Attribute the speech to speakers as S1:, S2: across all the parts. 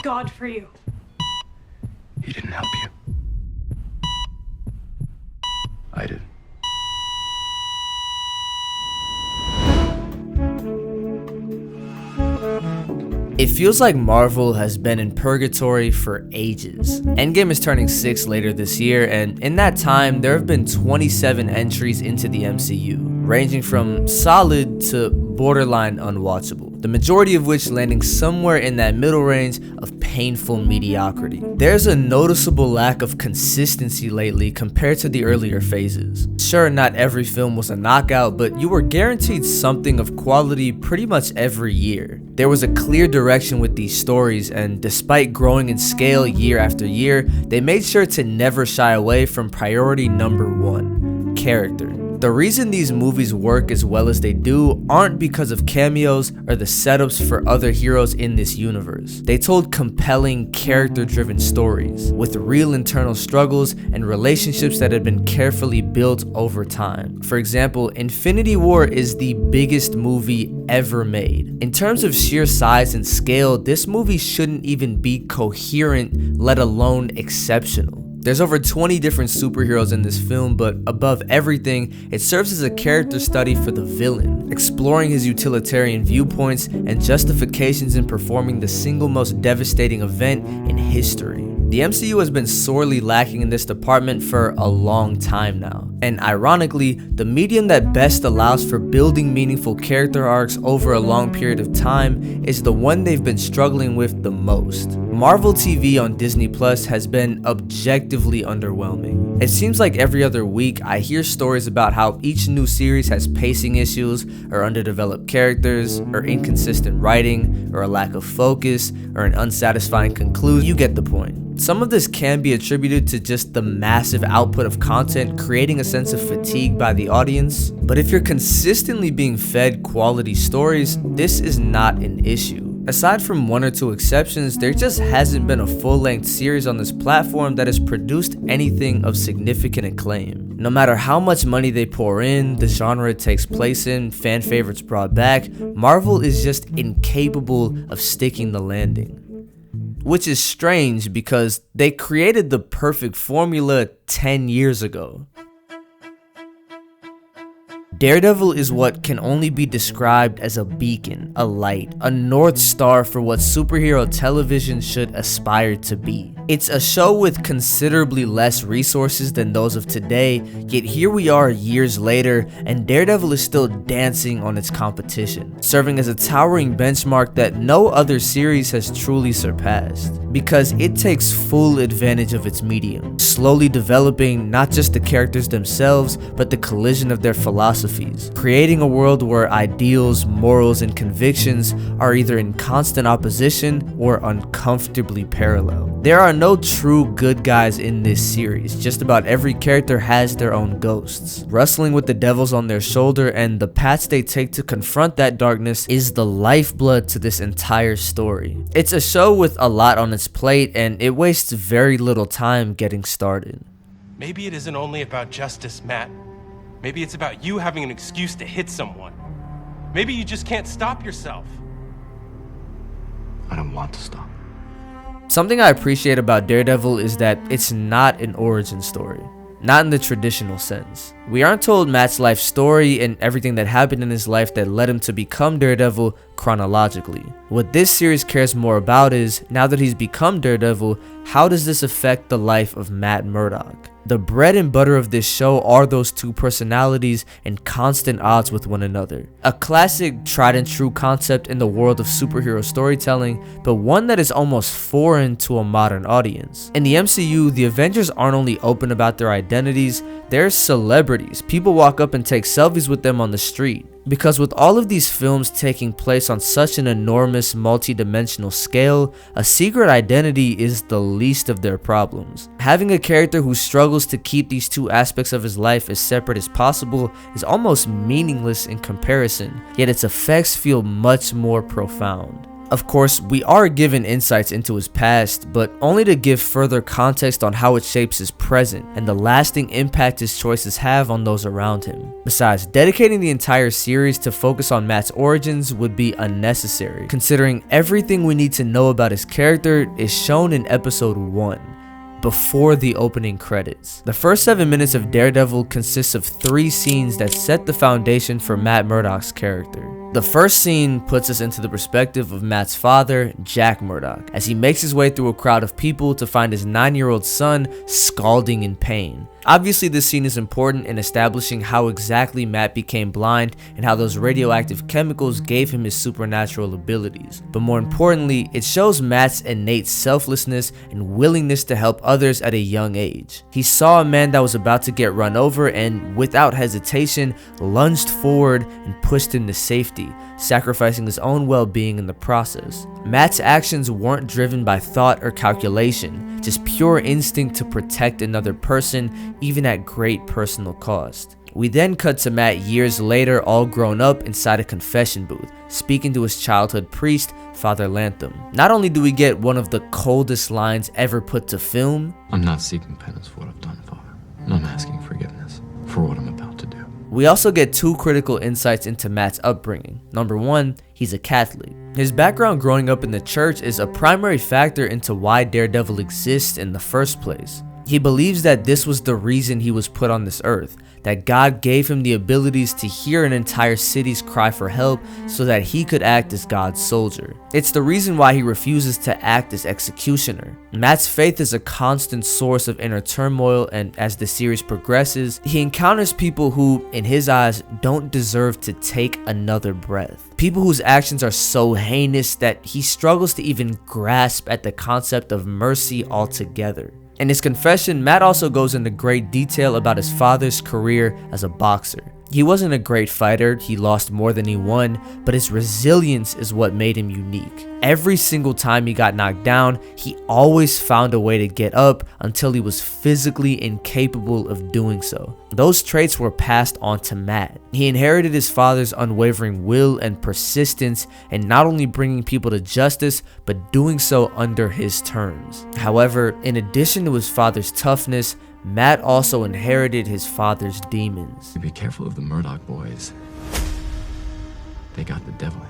S1: thank God for you.
S2: He didn't help you. I did.
S3: It feels like Marvel has been in purgatory for ages. Endgame is turning 6 later this year, and in that time, there have been 27 entries into the MCU, ranging from solid to borderline unwatchable, the majority of which landing somewhere in that middle range of painful mediocrity. There's a noticeable lack of consistency lately compared to the earlier phases. Sure, not every film was a knockout, but you were guaranteed something of quality pretty much every year. There was a clear direction with these stories, and despite growing in scale year after year, they made sure to never shy away from priority number one: character. The reason these movies work as well as they do aren't because of cameos or the setups for other heroes in this universe. They told compelling, character-driven stories with real internal struggles and relationships that had been carefully built over time. For example, Infinity War is the biggest movie ever made. In terms of sheer size and scale, this movie shouldn't even be coherent, let alone exceptional. There's over 20 different superheroes in this film, but above everything, it serves as a character study for the villain, exploring his utilitarian viewpoints and justifications in performing the single most devastating event in history. The MCU has been sorely lacking in this department for a long time now, and ironically, the medium that best allows for building meaningful character arcs over a long period of time is the one they've been struggling with the most. Marvel TV on Disney Plus has been objectively underwhelming. It seems like every other week I hear stories about how each new series has pacing issues, or underdeveloped characters, or inconsistent writing, or a lack of focus, or an unsatisfying conclusion. You get the point. Some of this can be attributed to just the massive output of content creating a sense of fatigue by the audience, but if you're consistently being fed quality stories, this is not an issue. Aside from one or two exceptions, there just hasn't been a full-length series on this platform that has produced anything of significant acclaim. No matter how much money they pour in, the genre it takes place in, fan favorites brought back, Marvel is just incapable of sticking the landing. Which is strange because they created the perfect formula 10 years ago. Daredevil is what can only be described as a beacon, a light, a north star for what superhero television should aspire to be. It's a show with considerably less resources than those of today, yet here we are years later and Daredevil is still dancing on its competition, serving as a towering benchmark that no other series has truly surpassed. Because it takes full advantage of its medium, slowly developing not just the characters themselves, but the collision of their philosophies, creating a world where ideals, morals, and convictions are either in constant opposition or uncomfortably parallel. There are no true good guys in this series, just about every character has their own ghosts, wrestling with the devils on their shoulder, and the paths they take to confront that darkness is the lifeblood to this entire story. It's a show with a lot on its plate, and it wastes very little time getting started.
S4: Maybe it isn't only about justice, Matt. Maybe it's about you having an excuse to hit someone. Maybe you just can't stop yourself.
S2: I don't want to stop.
S3: Something I appreciate about Daredevil is that it's not an origin story. Not in the traditional sense. We aren't told Matt's life story and everything that happened in his life that led him to become Daredevil chronologically. What this series cares more about is, now that he's become Daredevil, how does this affect the life of Matt Murdock? The bread and butter of this show are those two personalities in constant odds with one another. A classic, tried and true concept in the world of superhero storytelling, but one that is almost foreign to a modern audience. In the MCU, the Avengers aren't only open about their identities, they're celebrities. People walk up and take selfies with them on the street. Because with all of these films taking place on such an enormous multi-dimensional scale, a secret identity is the least of their problems. Having a character who struggles to keep these two aspects of his life as separate as possible is almost meaningless in comparison, yet its effects feel much more profound. Of course, we are given insights into his past, but only to give further context on how it shapes his present and the lasting impact his choices have on those around him. Besides, dedicating the entire series to focus on Matt's origins would be unnecessary, considering everything we need to know about his character is shown in episode 1. Before the opening credits. The first 7 minutes of Daredevil consists of 3 scenes that set the foundation for Matt Murdock's character. The first scene puts us into the perspective of Matt's father, Jack Murdock, as he makes his way through a crowd of people to find his 9-year-old son scalding in pain. Obviously, this scene is important in establishing how exactly Matt became blind and how those radioactive chemicals gave him his supernatural abilities. But more importantly, it shows Matt's innate selflessness and willingness to help others at a young age. He saw a man that was about to get run over and, without hesitation, lunged forward and pushed him to safety, sacrificing his own well-being in the process. Matt's actions weren't driven by thought or calculation, just pure instinct to protect another person, even at great personal cost. We then cut to Matt years later, all grown up inside a confession booth, speaking to his childhood priest, Father Lantham. Not only do we get one of the coldest lines ever put to film,
S2: I'm not seeking penance for what I've done, Father. I'm asking forgiveness for what I'm about to do.
S3: we also get 2 critical insights into Matt's upbringing. Number 1, he's a Catholic. His background growing up in the church is a primary factor into why Daredevil exists in the first place. He believes that this was the reason he was put on this earth, that God gave him the abilities to hear an entire city's cry for help so that he could act as God's soldier. It's the reason why he refuses to act as executioner. Matt's faith is a constant source of inner turmoil, and as the series progresses, he encounters people who, in his eyes, don't deserve to take another breath. People whose actions are so heinous that he struggles to even grasp at the concept of mercy altogether. In his confession, Matt also goes into great detail about his father's career as a boxer. He wasn't a great fighter, he lost more than he won, but his resilience is what made him unique. Every single time he got knocked down, he always found a way to get up until he was physically incapable of doing so. Those traits were passed on to Matt. He inherited his father's unwavering will and persistence in not only bringing people to justice, but doing so under his terms. However, in addition to his father's toughness, Matt also inherited his father's demons.
S2: Be careful of the Murdoch boys. They got the devil in.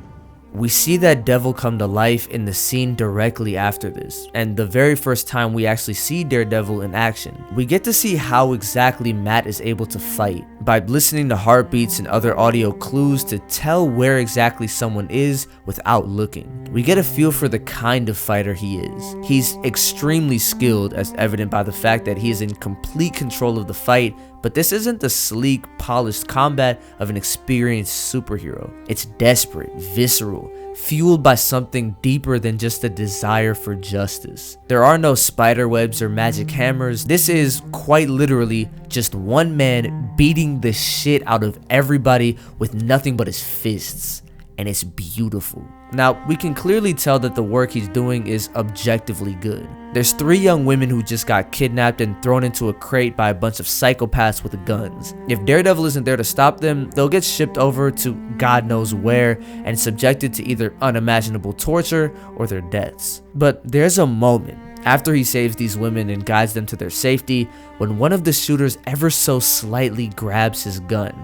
S3: We see that devil come to life in the scene directly after this, and the very first time we actually see Daredevil in action. We get to see how exactly Matt is able to fight, by listening to heartbeats and other audio clues to tell where exactly someone is without looking. We get a feel for the kind of fighter he is. He's extremely skilled, as evident by the fact that he is in complete control of the fight, but this isn't the sleek, polished combat of an experienced superhero. It's desperate, visceral, fueled by something deeper than just a desire for justice. There are no spider webs or magic hammers. This is, quite literally, just one man beating the shit out of everybody with nothing but his fists. And it's beautiful. Now, we can clearly tell that the work he's doing is objectively good. There's 3 young women who just got kidnapped and thrown into a crate by a bunch of psychopaths with guns. If Daredevil isn't there to stop them, they'll get shipped over to God knows where and subjected to either unimaginable torture or their deaths. But there's a moment after he saves these women and guides them to their safety when one of the shooters ever so slightly grabs his gun,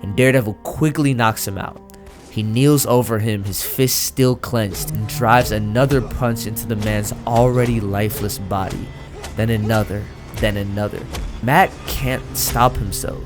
S3: and Daredevil quickly knocks him out. He kneels over him, his fist still clenched, and drives another punch into the man's already lifeless body. Then another, then another. Matt can't stop himself.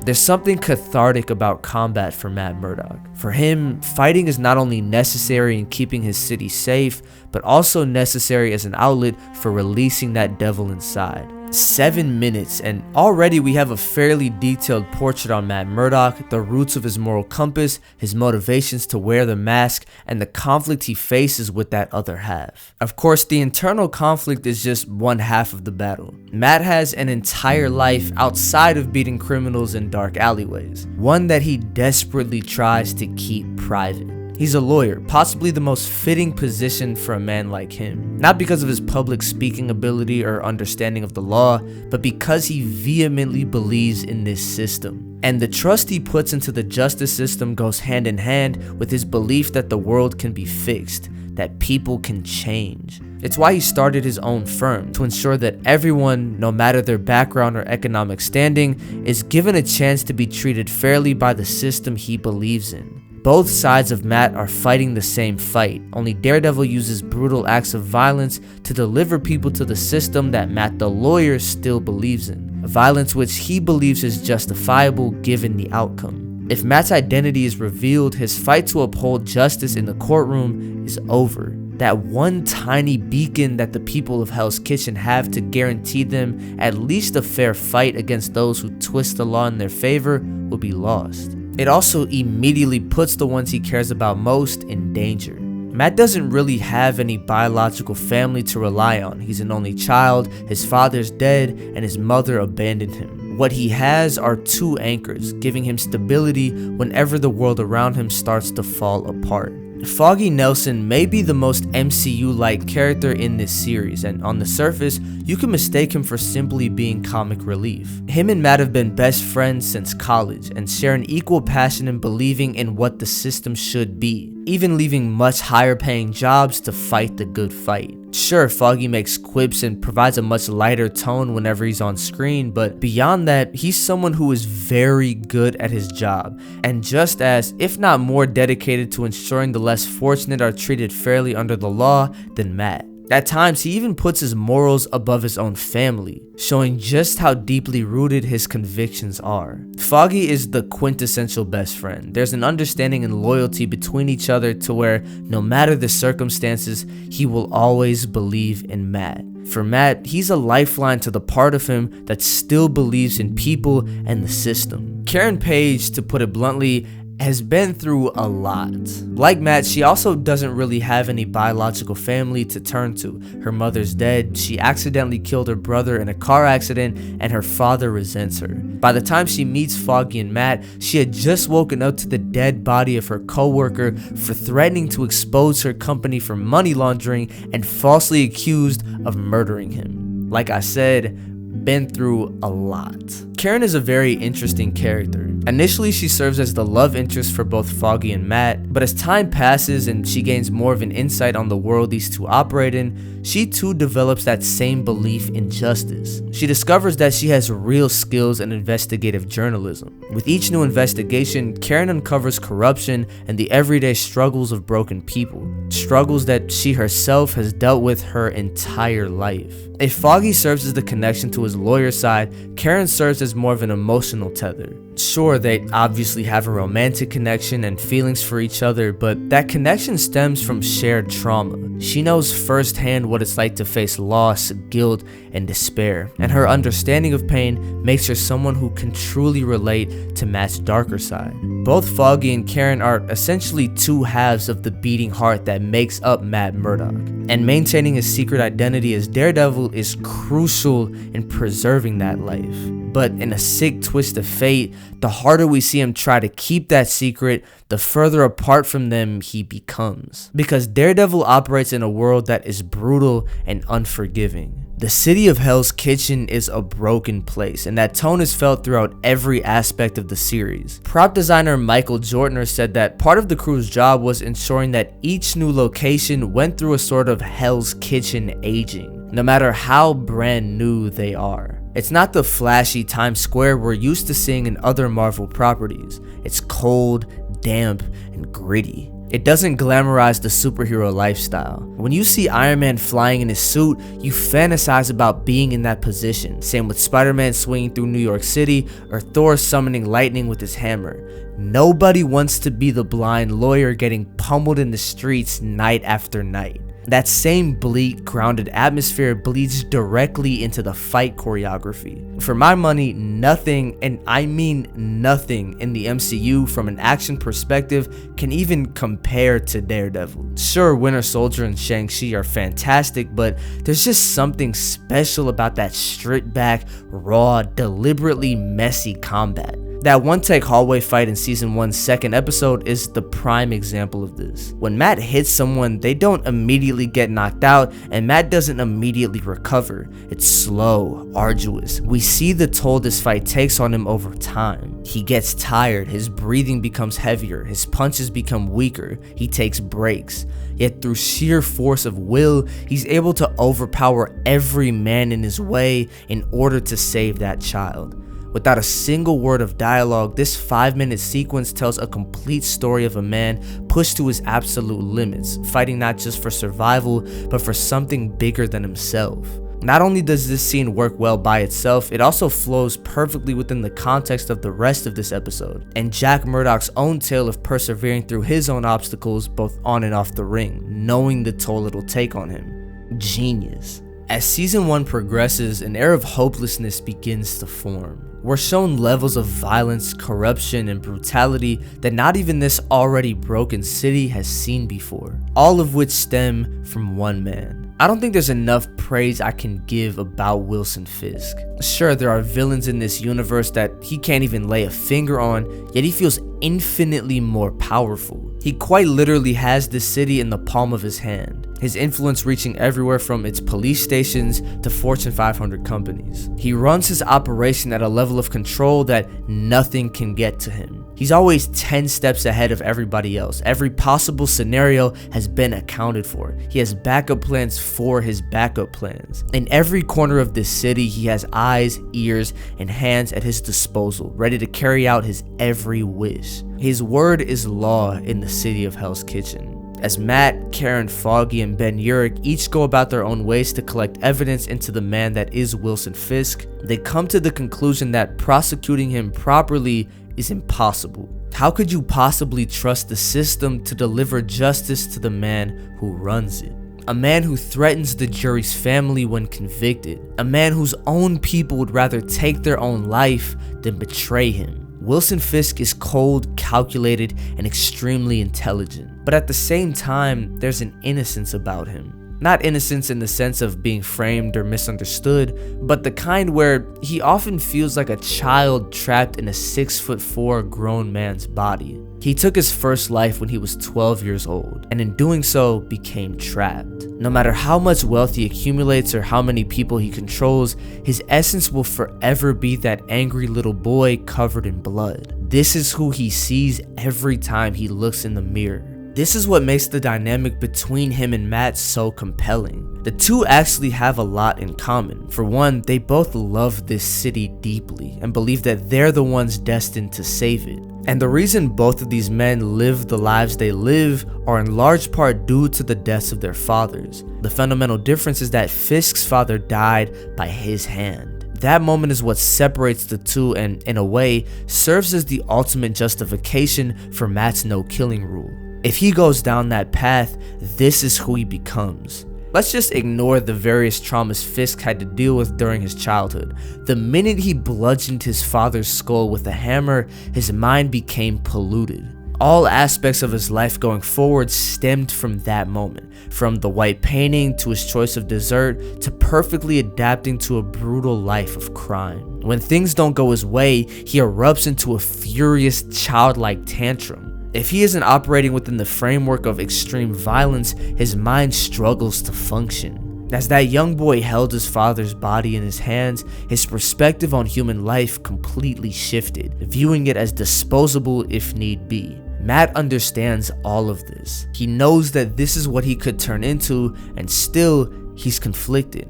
S3: There's something cathartic about combat for Matt Murdock. For him, fighting is not only necessary in keeping his city safe, but also necessary as an outlet for releasing that devil inside. 7 minutes, and already we have a fairly detailed portrait on Matt Murdock, the roots of his moral compass, his motivations to wear the mask, and the conflict he faces with that other half. Of course, the internal conflict is just one half of the battle. Matt has an entire life outside of beating criminals in dark alleyways, one that he desperately tries to keep private. He's a lawyer, possibly the most fitting position for a man like him. Not because of his public speaking ability or understanding of the law, but because he vehemently believes in this system. And the trust he puts into the justice system goes hand in hand with his belief that the world can be fixed, that people can change. It's why he started his own firm, to ensure that everyone, no matter their background or economic standing, is given a chance to be treated fairly by the system he believes in. Both sides of Matt are fighting the same fight, only Daredevil uses brutal acts of violence to deliver people to the system that Matt the lawyer still believes in, violence which he believes is justifiable given the outcome. If Matt's identity is revealed, his fight to uphold justice in the courtroom is over. That one tiny beacon that the people of Hell's Kitchen have to guarantee them at least a fair fight against those who twist the law in their favor will be lost. It also immediately puts the ones he cares about most in danger. Matt doesn't really have any biological family to rely on. He's an only child, his father's dead, and his mother abandoned him. What he has are two anchors, giving him stability whenever the world around him starts to fall apart. Foggy Nelson may be the most MCU-like character in this series, and on the surface, you can mistake him for simply being comic relief. Him and Matt have been best friends since college, and share an equal passion in believing in what the system should be, even leaving much higher paying jobs to fight the good fight. Sure, Foggy makes quips and provides a much lighter tone whenever he's on screen, but beyond that, he's someone who is very good at his job, and just as, if not more dedicated to ensuring the less fortunate are treated fairly under the law than Matt. At times, he even puts his morals above his own family, showing just how deeply rooted his convictions are. Foggy is the quintessential best friend. There's an understanding and loyalty between each other to where, no matter the circumstances, he will always believe in Matt. For Matt, he's a lifeline to the part of him that still believes in people and the system. Karen Page, to put it bluntly, has been through a lot. Like Matt, she also doesn't really have any biological family to turn to. Her mother's dead, she accidentally killed her brother in a car accident, and her father resents her. By the time she meets Foggy and Matt, she had just woken up to the dead body of her co-worker for threatening to expose her company for money laundering and falsely accused of murdering him. Like I said, been through a lot. Karen is a very interesting character. Initially, she serves as the love interest for both Foggy and Matt, but as time passes and she gains more of an insight on the world these two operate in, she too develops that same belief in justice. She discovers that she has real skills in investigative journalism. With each new investigation, Karen uncovers corruption and the everyday struggles of broken people, struggles that she herself has dealt with her entire life. If Foggy serves as the connection to his lawyer side, Karen serves as more of an emotional tether. Sure, they obviously have a romantic connection and feelings for each other, but that connection stems from shared trauma. She knows firsthand what it's like to face loss, guilt, and despair, and her understanding of pain makes her someone who can truly relate to Matt's darker side. Both Foggy and Karen are essentially two halves of the beating heart that makes up Matt Murdock, and maintaining his secret identity as Daredevil is crucial in preserving that life. But in a sick twist of fate, the harder we see him try to keep that secret, the further apart from them he becomes. Because Daredevil operates in a world that is brutal and unforgiving. The city of Hell's Kitchen is a broken place, and that tone is felt throughout every aspect of the series. Prop designer Michael Jortner said that part of the crew's job was ensuring that each new location went through a sort of Hell's Kitchen aging, no matter how brand new they are. It's not the flashy Times Square we're used to seeing in other Marvel properties. It's cold, damp, and gritty. It doesn't glamorize the superhero lifestyle. When you see Iron Man flying in his suit, you fantasize about being in that position. Same with Spider-Man swinging through New York City, or Thor summoning lightning with his hammer. Nobody wants to be the blind lawyer getting pummeled in the streets night after night. That same bleak, grounded atmosphere bleeds directly into the fight choreography. For my money, nothing, and I mean nothing, in the MCU from an action perspective can even compare to Daredevil. Sure, Winter Soldier and Shang-Chi are fantastic, but there's just something special about that stripped back, raw, deliberately messy combat. That one-take hallway fight in season 1's second episode is the prime example of this. When Matt hits someone, they don't immediately get knocked out, and Matt doesn't immediately recover. It's slow, arduous. We see the toll this fight takes on him over time. He gets tired, his breathing becomes heavier, his punches become weaker, he takes breaks. Yet through sheer force of will, he's able to overpower every man in his way in order to save that child. Without a single word of dialogue, this 5-minute sequence tells a complete story of a man pushed to his absolute limits, fighting not just for survival, but for something bigger than himself. Not only does this scene work well by itself, it also flows perfectly within the context of the rest of this episode, and Jack Murdoch's own tale of persevering through his own obstacles both on and off the ring, knowing the toll it'll take on him. Genius. As season 1 progresses, an air of hopelessness begins to form. We're shown levels of violence, corruption, and brutality that not even this already broken city has seen before, all of which stem from one man. I don't think there's enough praise I can give about Wilson Fisk. Sure, there are villains in this universe that he can't even lay a finger on, yet he feels infinitely more powerful. He quite literally has this city in the palm of his hand, his influence reaching everywhere from its police stations to Fortune 500 companies. He runs his operation at a level of control that nothing can get to him. He's always 10 steps ahead of everybody else. Every possible scenario has been accounted for. He has backup plans for his backup plans. In every corner of this city, he has eyes, ears, and hands at his disposal, ready to carry out his every wish. His word is law in the city of Hell's Kitchen. As Matt, Karen, Foggy, and Ben Urich each go about their own ways to collect evidence into the man that is Wilson Fisk, they come to the conclusion that prosecuting him properly is impossible. How could you possibly trust the system to deliver justice to the man who runs it? A man who threatens the jury's family when convicted. A man whose own people would rather take their own life than betray him. Wilson Fisk is cold, calculated, and extremely intelligent. But at the same time, there's an innocence about him. Not innocence in the sense of being framed or misunderstood, but the kind where he often feels like a child trapped in a 6'4" grown man's body. He took his first life when he was 12 years old, and in doing so became trapped. No matter how much wealth he accumulates or how many people he controls, his essence will forever be that angry little boy covered in blood. This is who he sees every time he looks in the mirror. This is what makes the dynamic between him and Matt so compelling. The two actually have a lot in common. For one, they both love this city deeply and believe that they're the ones destined to save it. And the reason both of these men live the lives they live are in large part due to the deaths of their fathers. The fundamental difference is that Fisk's father died by his hand. That moment is what separates the two and, in a way, serves as the ultimate justification for Matt's no-killing rule. If he goes down that path, this is who he becomes. Let's just ignore the various traumas Fisk had to deal with during his childhood. The minute he bludgeoned his father's skull with a hammer, his mind became polluted. All aspects of his life going forward stemmed from that moment, from the white painting to his choice of dessert to perfectly adapting to a brutal life of crime. When things don't go his way, he erupts into a furious, childlike tantrum. If he isn't operating within the framework of extreme violence, his mind struggles to function. As that young boy held his father's body in his hands, his perspective on human life completely shifted, viewing it as disposable if need be. Matt understands all of this. He knows that this is what he could turn into, and still, he's conflicted.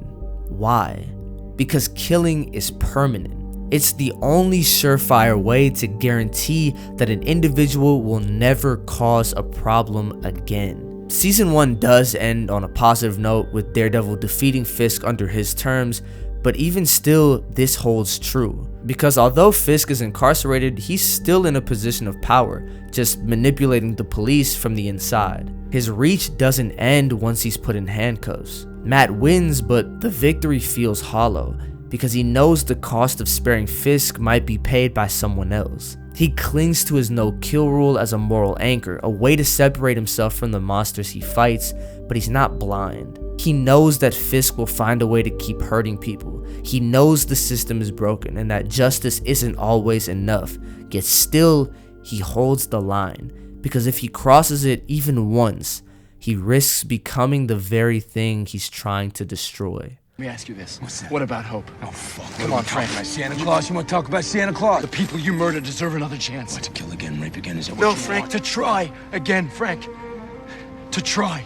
S3: Why? Because killing is permanent. It's the only surefire way to guarantee that an individual will never cause a problem again. Season 1 does end on a positive note with Daredevil defeating Fisk under his terms, but even still, this holds true. Because although Fisk is incarcerated, he's still in a position of power, just manipulating the police from the inside. His reach doesn't end once he's put in handcuffs. Matt wins, but the victory feels hollow, because he knows the cost of sparing Fisk might be paid by someone else. He clings to his no-kill rule as a moral anchor, a way to separate himself from the monsters he fights, but he's not blind. He knows that Fisk will find a way to keep hurting people. He knows the system is broken and that justice isn't always enough, yet still, he holds the line, because if he crosses it even once, he risks becoming the very thing he's trying to destroy.
S1: Let me ask you this.
S5: What's that?
S1: What about hope?
S5: Oh, fuck.
S1: Come on, Frank.
S5: About Santa Claus? You want to talk about Santa Claus?
S1: The people you murdered deserve another chance.
S5: What, to kill again, rape again? Is that what
S1: No,
S5: you
S1: Frank,
S5: want?
S1: to try again, Frank. To try.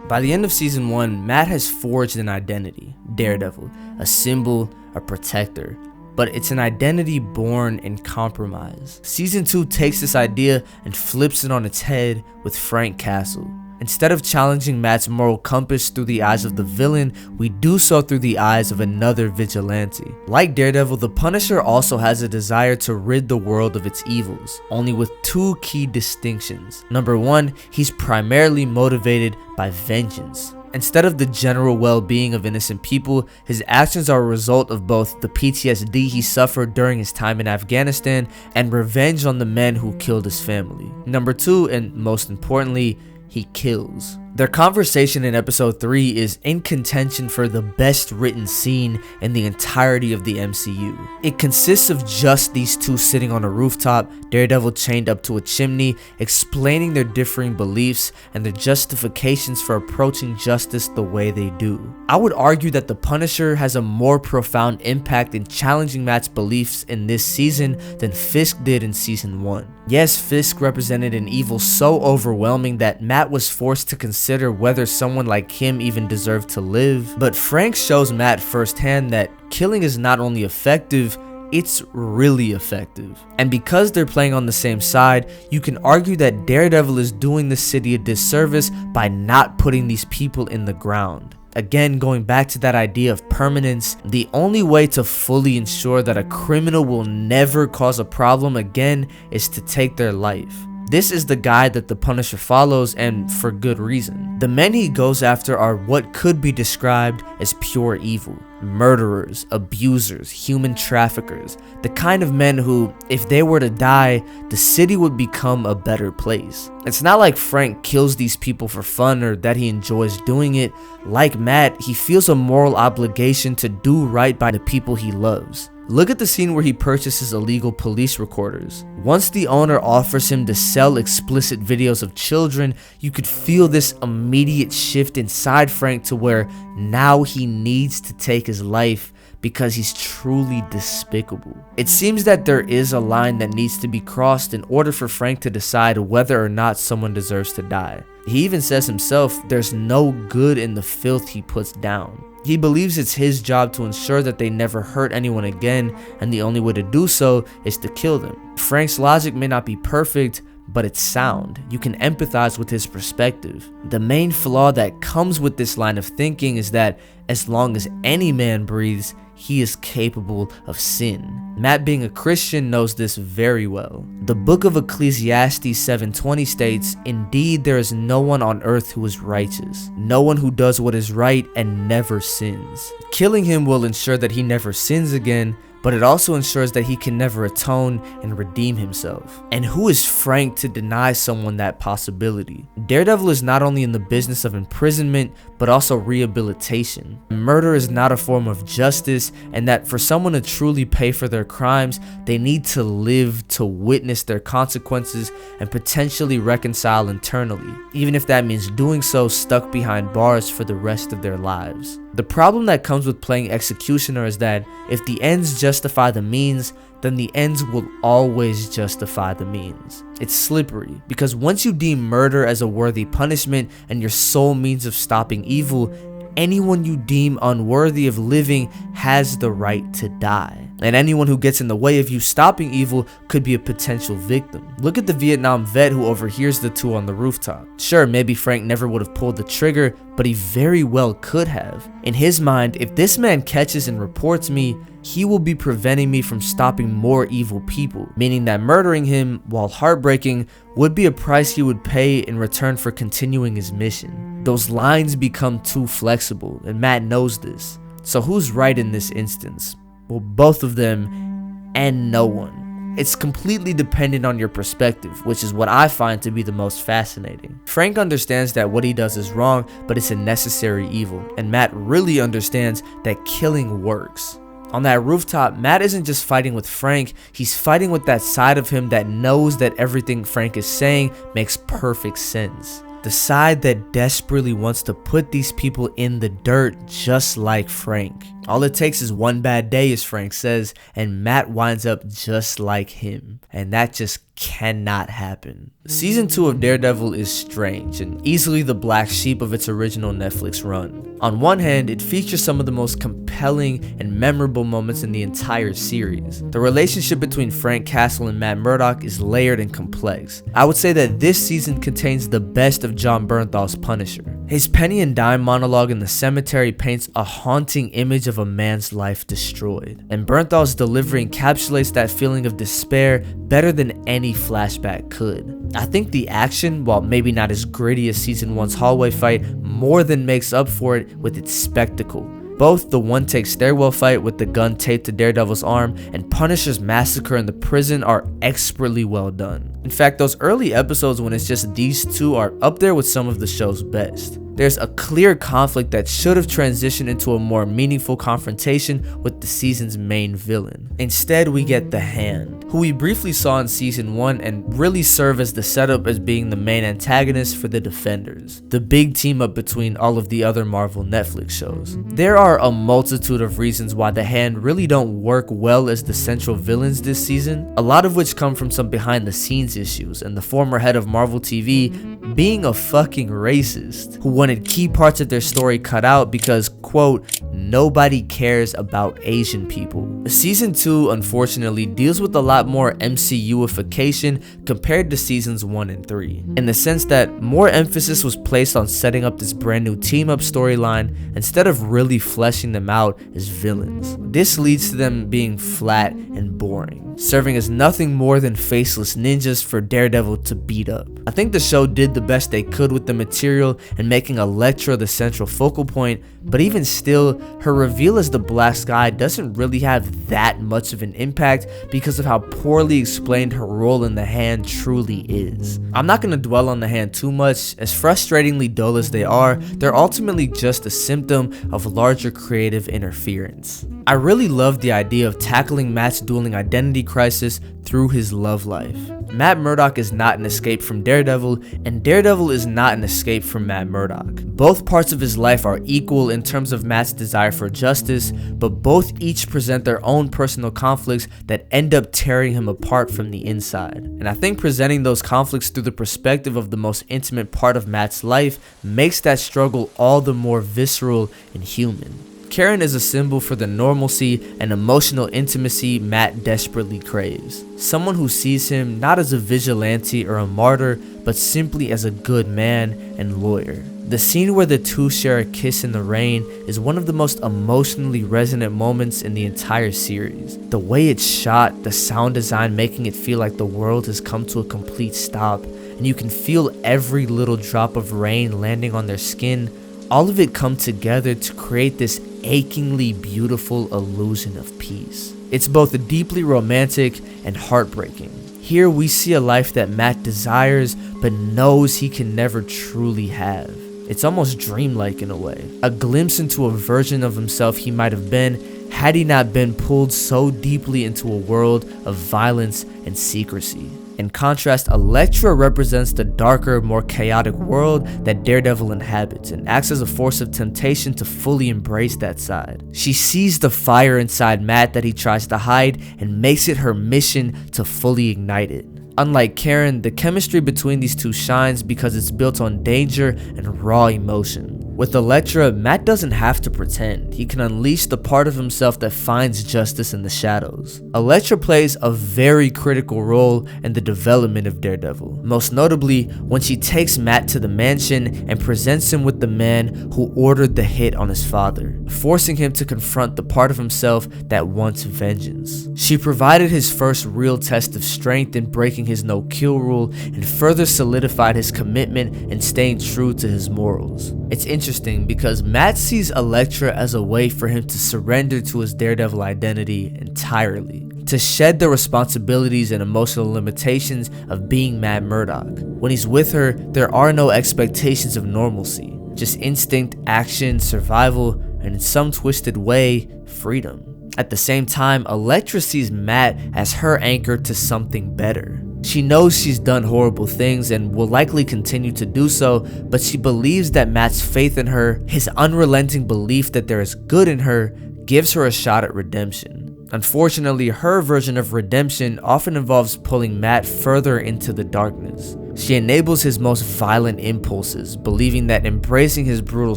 S3: By the end of season 1, Matt has forged an identity, Daredevil, a symbol, a protector, but it's an identity born in compromise. Season 2 takes this idea and flips it on its head with Frank Castle. Instead of challenging Matt's moral compass through the eyes of the villain, we do so through the eyes of another vigilante. Like Daredevil, the Punisher also has a desire to rid the world of its evils, only with two key distinctions. Number one, he's primarily motivated by vengeance. Instead of the general well-being of innocent people, his actions are a result of both the PTSD he suffered during his time in Afghanistan and revenge on the men who killed his family. Number two, and most importantly, he kills. Their conversation in episode 3 is in contention for the best written scene in the entirety of the MCU. It consists of just these two sitting on a rooftop, Daredevil chained up to a chimney, explaining their differing beliefs and their justifications for approaching justice the way they do. I would argue that the Punisher has a more profound impact in challenging Matt's beliefs in this season than Fisk did in season 1. Yes, Fisk represented an evil so overwhelming that Matt was forced to consider whether someone like him even deserved to live, but Frank shows Matt firsthand that killing is not only effective, it's really effective. And because they're playing on the same side, you can argue that Daredevil is doing the city a disservice by not putting these people in the ground. Again, going back to that idea of permanence, the only way to fully ensure that a criminal will never cause a problem again is to take their life. This is the guide that the Punisher follows, and for good reason. The men he goes after are what could be described as pure evil. Murderers, abusers, human traffickers, the kind of men who, if they were to die, the city would become a better place. It's not like Frank kills these people for fun or that he enjoys doing it. Like Matt, he feels a moral obligation to do right by the people he loves. Look at the scene where he purchases illegal police recorders. Once the owner offers him to sell explicit videos of children, you could feel this immediate shift inside Frank to where now he needs to take his life because he's truly despicable. It seems that there is a line that needs to be crossed in order for Frank to decide whether or not someone deserves to die. He even says himself, there's no good in the filth he puts down. He believes it's his job to ensure that they never hurt anyone again, and the only way to do so is to kill them. Frank's logic may not be perfect, but it's sound. You can empathize with his perspective. The main flaw that comes with this line of thinking is that as long as any man breathes, he is capable of sin. Matt, being a Christian, knows this very well. The book of Ecclesiastes 7:20 states, "Indeed, there is no one on earth who is righteous, no one who does what is right and never sins." Killing him will ensure that he never sins again, but it also ensures that he can never atone and redeem himself. And who is Frank to deny someone that possibility? Daredevil is not only in the business of imprisonment, but also rehabilitation. Murder is not a form of justice, and that for someone to truly pay for their crimes, they need to live to witness their consequences and potentially reconcile internally, even if that means doing so stuck behind bars for the rest of their lives. The problem that comes with playing executioner is that if the ends justify the means, then the ends will always justify the means. It's slippery, because once you deem murder as a worthy punishment and your sole means of stopping evil, anyone you deem unworthy of living has the right to die. And anyone who gets in the way of you stopping evil could be a potential victim. Look at the Vietnam vet who overhears the two on the rooftop. Sure, maybe Frank never would have pulled the trigger, but he very well could have. In his mind, if this man catches and reports me, he will be preventing me from stopping more evil people, meaning that murdering him, while heartbreaking, would be a price he would pay in return for continuing his mission. Those lines become too flexible, and Matt knows this. So who's right in this instance? Well, both of them and no one. It's completely dependent on your perspective, which is what I find to be the most fascinating. Frank understands that what he does is wrong, but it's a necessary evil, and Matt really understands that killing works. On that rooftop, Matt isn't just fighting with Frank, he's fighting with that side of him that knows that everything Frank is saying makes perfect sense. The side that desperately wants to put these people in the dirt just like Frank. All it takes is one bad day, as Frank says, and Matt winds up just like him. And that just cannot happen. Season 2 of Daredevil is strange and easily the black sheep of its original Netflix run. On one hand, it features some of the most compelling and memorable moments in the entire series. The relationship between Frank Castle and Matt Murdock is layered and complex. I would say that this season contains the best of Jon Bernthal's Punisher. His penny and dime monologue in the cemetery paints a haunting image of a man's life destroyed, and Bernthal's delivery encapsulates that feeling of despair better than any flashback could. I think the action, while maybe not as gritty as season 1's hallway fight, more than makes up for it with its spectacle. Both the one-take stairwell fight with the gun taped to Daredevil's arm and Punisher's massacre in the prison are expertly well done. In fact, those early episodes when it's just these two are up there with some of the show's best. There's a clear conflict that should have transitioned into a more meaningful confrontation with the season's main villain. Instead, we get the Hand, who we briefly saw in season 1 and really serve as the setup as being the main antagonist for the Defenders, the big team up between all of the other Marvel Netflix shows. There are a multitude of reasons why the Hand really don't work well as the central villains this season, a lot of which come from some behind the scenes issues and the former head of Marvel TV being a fucking racist who wanted key parts of their story cut out because, quote, nobody cares about Asian people. Season 2 unfortunately deals with a lot more MCU-ification compared to seasons 1 and 3, in the sense that more emphasis was placed on setting up this brand new team-up storyline instead of really fleshing them out as villains. This leads to them being flat and boring, serving as nothing more than faceless ninjas for Daredevil to beat up. I think the show did the best they could with the material and making Elektra the central focal point, but even still, her reveal as the Black Sky doesn't really have that much of an impact because of how poorly explained her role in the Hand truly is. I'm not going to dwell on the Hand too much, as frustratingly dull as they are, they're ultimately just a symptom of larger creative interference. I really love the idea of tackling Matt's dueling identity crisis through his love life. Matt Murdock is not an escape from Daredevil, and Daredevil is not an escape from Matt Murdock. Both parts of his life are equal in terms of Matt's desire for justice, but both each present their own personal conflicts that end up tearing him apart from the inside. And I think presenting those conflicts through the perspective of the most intimate part of Matt's life makes that struggle all the more visceral and human. Karen is a symbol for the normalcy and emotional intimacy Matt desperately craves. Someone who sees him not as a vigilante or a martyr, but simply as a good man and lawyer. The scene where the two share a kiss in the rain is one of the most emotionally resonant moments in the entire series. The way it's shot, the sound design making it feel like the world has come to a complete stop, and you can feel every little drop of rain landing on their skin. All of it come together to create this achingly beautiful illusion of peace. It's both deeply romantic and heartbreaking. Here we see a life that Matt desires but knows he can never truly have. It's almost dreamlike in a way, a glimpse into a version of himself he might have been had he not been pulled so deeply into a world of violence and secrecy. In contrast, Elektra represents the darker, more chaotic world that Daredevil inhabits and acts as a force of temptation to fully embrace that side. She sees the fire inside Matt that he tries to hide and makes it her mission to fully ignite it. Unlike Karen, the chemistry between these two shines because it's built on danger and raw emotion. With Elektra, Matt doesn't have to pretend. He can unleash the part of himself that finds justice in the shadows. Elektra plays a very critical role in the development of Daredevil, most notably when she takes Matt to the mansion and presents him with the man who ordered the hit on his father, forcing him to confront the part of himself that wants vengeance. She provided his first real test of strength in breaking his no-kill rule and further solidified his commitment and staying true to his morals. It's interesting because Matt sees Elektra as a way for him to surrender to his Daredevil identity entirely, to shed the responsibilities and emotional limitations of being Matt Murdock. When he's with her, there are no expectations of normalcy, just instinct, action, survival, and in some twisted way, freedom. At the same time, Elektra sees Matt as her anchor to something better. She knows she's done horrible things and will likely continue to do so, but she believes that Matt's faith in her, his unrelenting belief that there is good in her, gives her a shot at redemption. Unfortunately, her version of redemption often involves pulling Matt further into the darkness. She enables his most violent impulses, believing that embracing his brutal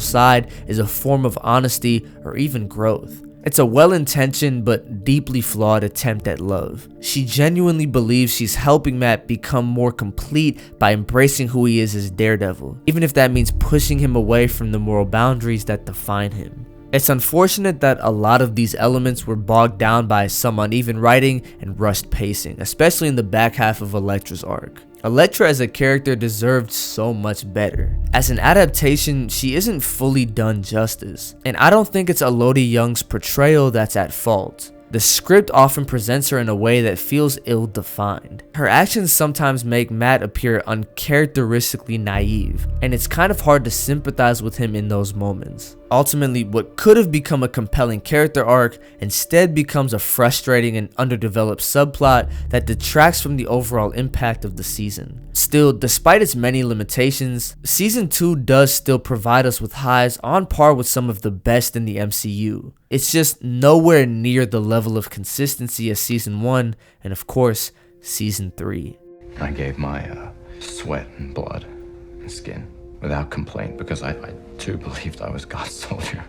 S3: side is a form of honesty or even growth. It's a well-intentioned but deeply flawed attempt at love. She genuinely believes she's helping Matt become more complete by embracing who he is as Daredevil, even if that means pushing him away from the moral boundaries that define him. It's unfortunate that a lot of these elements were bogged down by some uneven writing and rushed pacing, especially in the back half of Elektra's arc. Elektra as a character deserved so much better. As an adaptation, she isn't fully done justice, and I don't think it's Elodie Young's portrayal that's at fault. The script often presents her in a way that feels ill-defined. Her actions sometimes make Matt appear uncharacteristically naive, and it's kind of hard to sympathize with him in those moments. Ultimately, what could have become a compelling character arc instead becomes a frustrating and underdeveloped subplot that detracts from the overall impact of the season. Still, despite its many limitations, Season 2 does still provide us with highs on par with some of the best in the MCU. It's just nowhere near the level of consistency as Season 1 and of course, Season 3.
S2: I gave my sweat and blood and skin without complaint because I too believed I was God's soldier.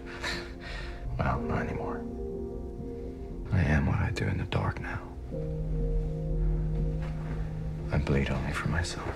S2: Well, not anymore. I am what I do in the dark now. I bleed only for myself.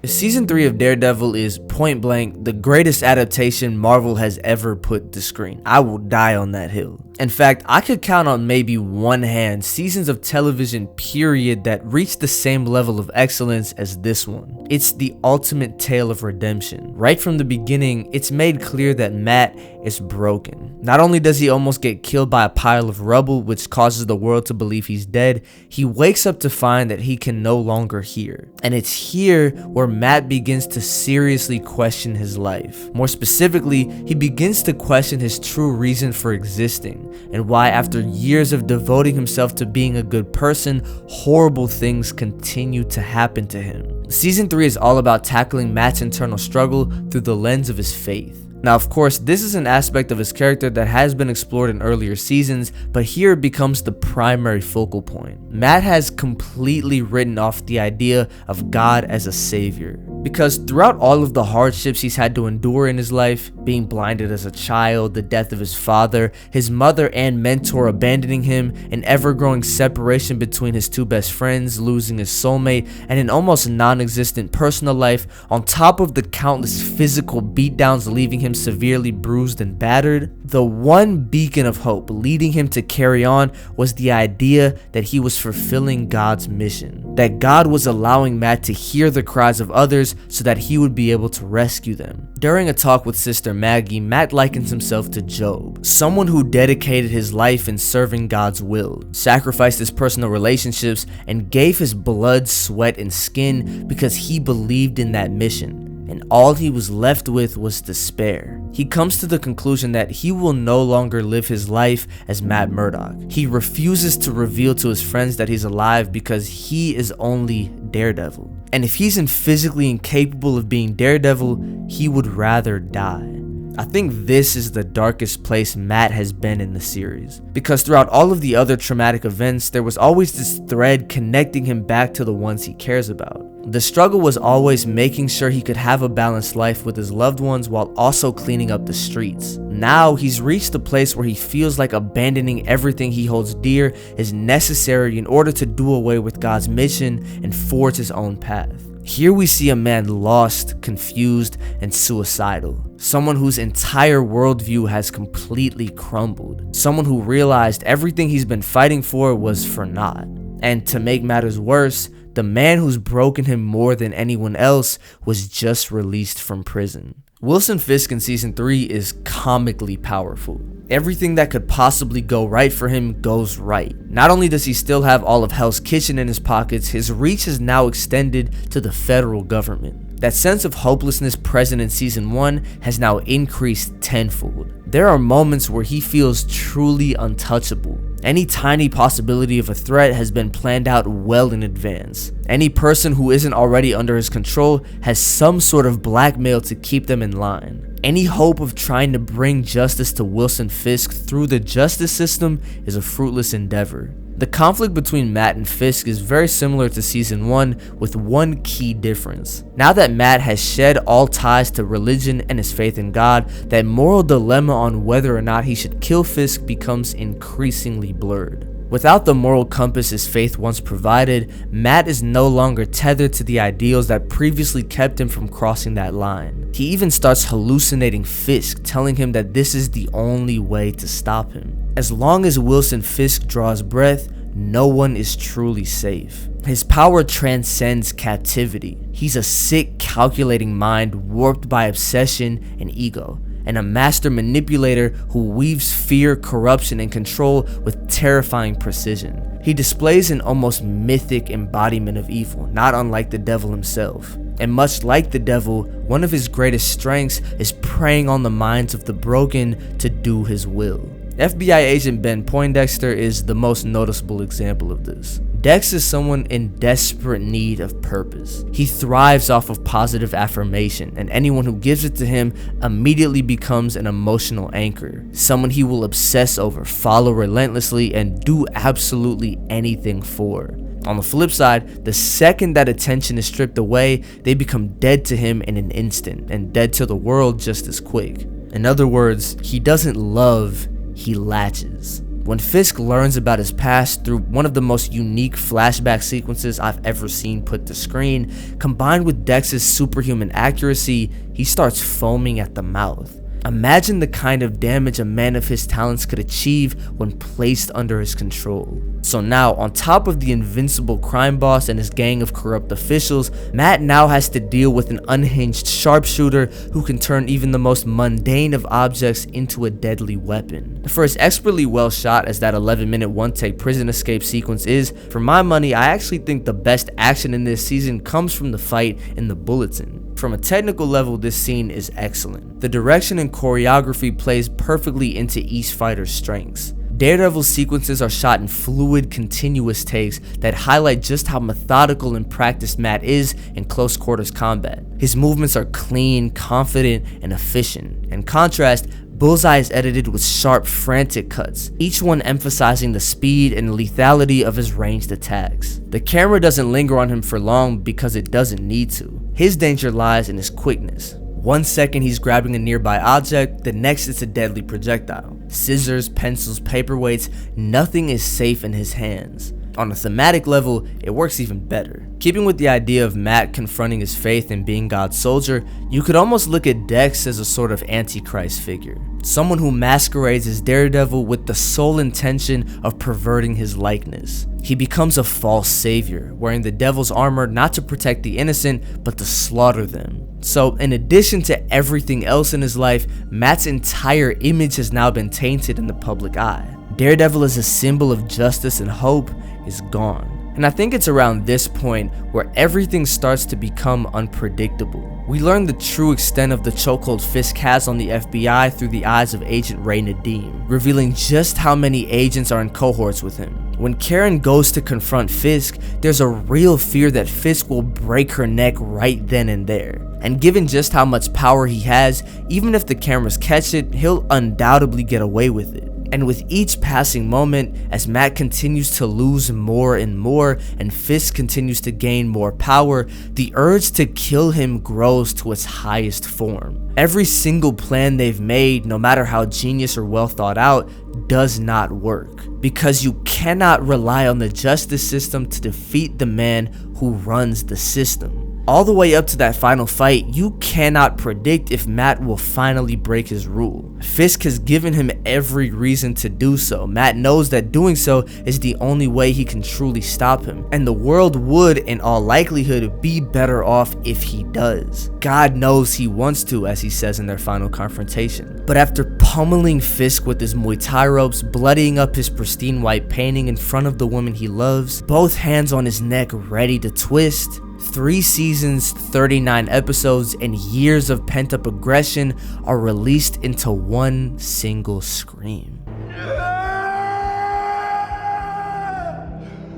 S3: Season 3 of Daredevil is point blank the greatest adaptation Marvel has ever put to screen. I will die on that hill. In fact, I could count on maybe one hand seasons of television period that reached the same level of excellence as this one. It's the ultimate tale of redemption. Right from the beginning, it's made clear that Matt is broken. Not only does he almost get killed by a pile of rubble which causes the world to believe he's dead, he wakes up to find that he can no longer hear. And it's here where Matt begins to seriously question his life. More specifically, he begins to question his true reason for existing, and why after years of devoting himself to being a good person, horrible things continue to happen to him. Season 3 is all about tackling Matt's internal struggle through the lens of his faith. Now, of course, this is an aspect of his character that has been explored in earlier seasons, but here it becomes the primary focal point. Matt has completely written off the idea of God as a savior, because throughout all of the hardships he's had to endure in his life, being blinded as a child, the death of his father, his mother and mentor abandoning him, an ever-growing separation between his two best friends, losing his soulmate, and an almost non-existent personal life, on top of the countless physical beatdowns leaving him severely bruised and battered, the one beacon of hope leading him to carry on was the idea that he was fulfilling God's mission, that God was allowing Matt to hear the cries of others so that he would be able to rescue them. During a talk with Sister Maggie, Matt likens himself to Job, someone who dedicated his life in serving God's will, sacrificed his personal relationships, and gave his blood, sweat, and skin because he believed in that mission. And all he was left with was despair. He comes to the conclusion that he will no longer live his life as Matt Murdock. He refuses to reveal to his friends that he's alive because he is only Daredevil. And if he's physically incapable of being Daredevil, he would rather die. I think this is the darkest place Matt has been in the series, because throughout all of the other traumatic events, there was always this thread connecting him back to the ones he cares about. The struggle was always making sure he could have a balanced life with his loved ones while also cleaning up the streets. Now he's reached the place where he feels like abandoning everything he holds dear is necessary in order to do away with God's mission and forge his own path. Here we see a man lost, confused, and suicidal. Someone whose entire worldview has completely crumbled. Someone who realized everything he's been fighting for was for naught. And to make matters worse, the man who's broken him more than anyone else was just released from prison. Wilson Fisk in season 3 is comically powerful. Everything that could possibly go right for him goes right. Not only does he still have all of Hell's Kitchen in his pockets, his reach is now extended to the federal government. That sense of hopelessness present in season 1 has now increased tenfold. There are moments where he feels truly untouchable. Any tiny possibility of a threat has been planned out well in advance. Any person who isn't already under his control has some sort of blackmail to keep them in line. Any hope of trying to bring justice to Wilson Fisk through the justice system is a fruitless endeavor. The conflict between Matt and Fisk is very similar to season 1 with one key difference. Now that Matt has shed all ties to religion and his faith in God, that moral dilemma on whether or not he should kill Fisk becomes increasingly blurred. Without the moral compass his faith once provided, Matt is no longer tethered to the ideals that previously kept him from crossing that line. He even starts hallucinating Fisk, telling him that this is the only way to stop him. As long as Wilson Fisk draws breath, no one is truly safe. His power transcends captivity. He's a sick, calculating mind warped by obsession and ego, and a master manipulator who weaves fear, corruption, and control with terrifying precision. He displays an almost mythic embodiment of evil, not unlike the devil himself. And much like the devil, one of his greatest strengths is preying on the minds of the broken to do his will. FBI agent Ben Poindexter is the most noticeable example of this. Dex is someone in desperate need of purpose. He thrives off of positive affirmation, and anyone who gives it to him immediately becomes an emotional anchor, someone he will obsess over, follow relentlessly, and do absolutely anything for. On the flip side, the second that attention is stripped away, they become dead to him in an instant, and dead to the world just as quick. In other words, he doesn't love, he latches. When Fisk learns about his past through one of the most unique flashback sequences I've ever seen put to screen, combined with Dex's superhuman accuracy, he starts foaming at the mouth. Imagine the kind of damage a man of his talents could achieve when placed under his control. So now, on top of the invincible crime boss and his gang of corrupt officials, Matt now has to deal with an unhinged sharpshooter who can turn even the most mundane of objects into a deadly weapon. For as expertly well shot as that 11-minute one-take prison escape sequence is, for my money, I actually think the best action in this season comes from the fight in the Bulletin. From a technical level, this scene is excellent. The direction and choreography plays perfectly into each fighter's strengths. Daredevil's sequences are shot in fluid, continuous takes that highlight just how methodical and practiced Matt is in close quarters combat. His movements are clean, confident, and efficient. In contrast, Bullseye is edited with sharp, frantic cuts, each one emphasizing the speed and lethality of his ranged attacks. The camera doesn't linger on him for long because it doesn't need to. His danger lies in his quickness. 1 second he's grabbing a nearby object, the next it's a deadly projectile. Scissors, pencils, paperweights, nothing is safe in his hands. On a thematic level, it works even better. Keeping with the idea of Matt confronting his faith and being God's soldier, you could almost look at Dex as a sort of antichrist figure. Someone who masquerades as Daredevil with the sole intention of perverting his likeness. He becomes a false savior, wearing the devil's armor not to protect the innocent, but to slaughter them. So, in addition to everything else in his life, Matt's entire image has now been tainted in the public eye. Daredevil as a symbol of justice and hope is gone. And I think it's around this point where everything starts to become unpredictable. We learn the true extent of the chokehold Fisk has on the FBI through the eyes of Agent Ray Nadeem, revealing just how many agents are in cohorts with him. When Karen goes to confront Fisk, there's a real fear that Fisk will break her neck right then and there. And given just how much power he has, even if the cameras catch it, he'll undoubtedly get away with it. And with each passing moment, as Matt continues to lose more and more, and Fisk continues to gain more power, the urge to kill him grows to its highest form. Every single plan they've made, no matter how genius or well thought out, does not work. Because you cannot rely on the justice system to defeat the man who runs the system. All the way up to that final fight, you cannot predict if Matt will finally break his rule. Fisk has given him every reason to do so. Matt knows that doing so is the only way he can truly stop him, and the world would, in all likelihood, be better off if he does. God knows he wants to, as he says in their final confrontation. But after pummeling Fisk with his Muay Thai ropes, bloodying up his pristine white painting in front of the woman he loves, both hands on his neck ready to twist, 3 seasons, 39 episodes, and years of pent-up aggression are released into one single scream.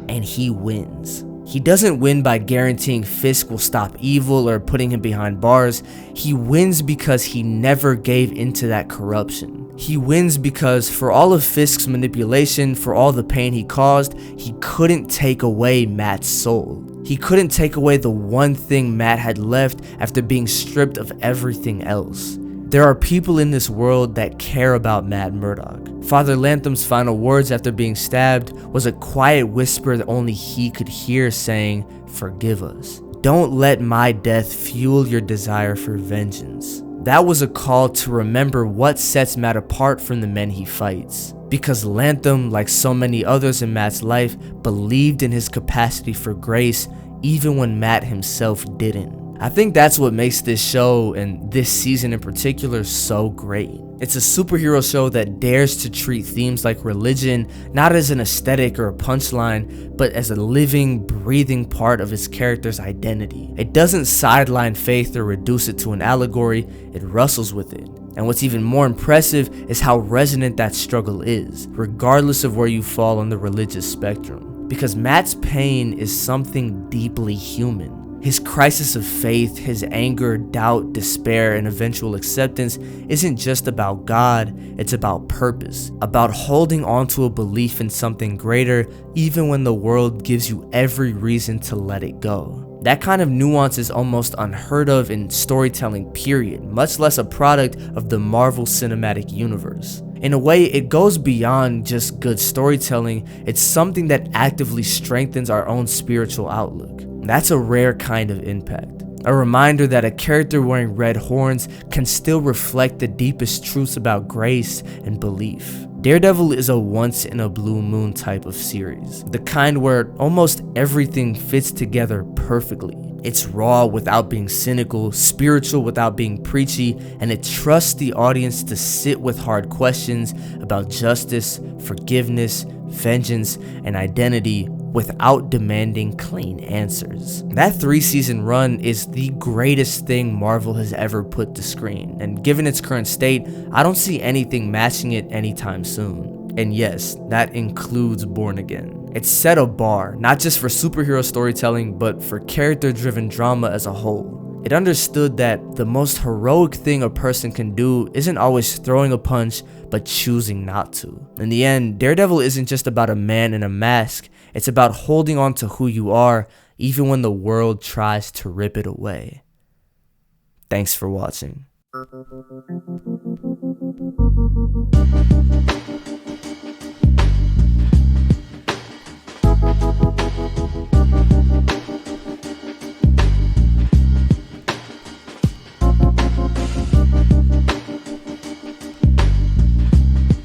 S3: And he wins. He doesn't win by guaranteeing Fisk will stop evil or putting him behind bars. He wins because he never gave into that corruption. He wins because for all of Fisk's manipulation, for all the pain he caused, he couldn't take away Matt's soul. He couldn't take away the one thing Matt had left after being stripped of everything else. There are people in this world that care about Matt Murdock. Father Lantham's final words after being stabbed was a quiet whisper that only he could hear saying, "Forgive us. Don't let my death fuel your desire for vengeance." That was a call to remember what sets Matt apart from the men he fights. Because Lantham, like so many others in Matt's life, believed in his capacity for grace even when Matt himself didn't. I think that's what makes this show, and this season in particular, so great. It's a superhero show that dares to treat themes like religion not as an aesthetic or a punchline, but as a living, breathing part of its character's identity. It doesn't sideline faith or reduce it to an allegory, it wrestles with it. And what's even more impressive is how resonant that struggle is, regardless of where you fall on the religious spectrum. Because Matt's pain is something deeply human. His crisis of faith, his anger, doubt, despair, and eventual acceptance isn't just about God, it's about purpose, about holding on to a belief in something greater even when the world gives you every reason to let it go. That kind of nuance is almost unheard of in storytelling, period, much less a product of the Marvel Cinematic Universe. In a way, it goes beyond just good storytelling, it's something that actively strengthens our own spiritual outlook. That's a rare kind of impact. A reminder that a character wearing red horns can still reflect the deepest truths about grace and belief. Daredevil is a once in a blue moon type of series, the kind where almost everything fits together perfectly. It's raw without being cynical, spiritual without being preachy, and it trusts the audience to sit with hard questions about justice, forgiveness, vengeance, and identity without demanding clean answers. That 3-season run is the greatest thing Marvel has ever put to screen, and given its current state, I don't see anything matching it anytime soon. And yes, that includes Born Again. It set a bar, not just for superhero storytelling, but for character-driven drama as a whole. It understood that the most heroic thing a person can do isn't always throwing a punch, but choosing not to. In the end, Daredevil isn't just about a man in a mask, it's about holding on to who you are, even when the world tries to rip it away. Thanks for watching.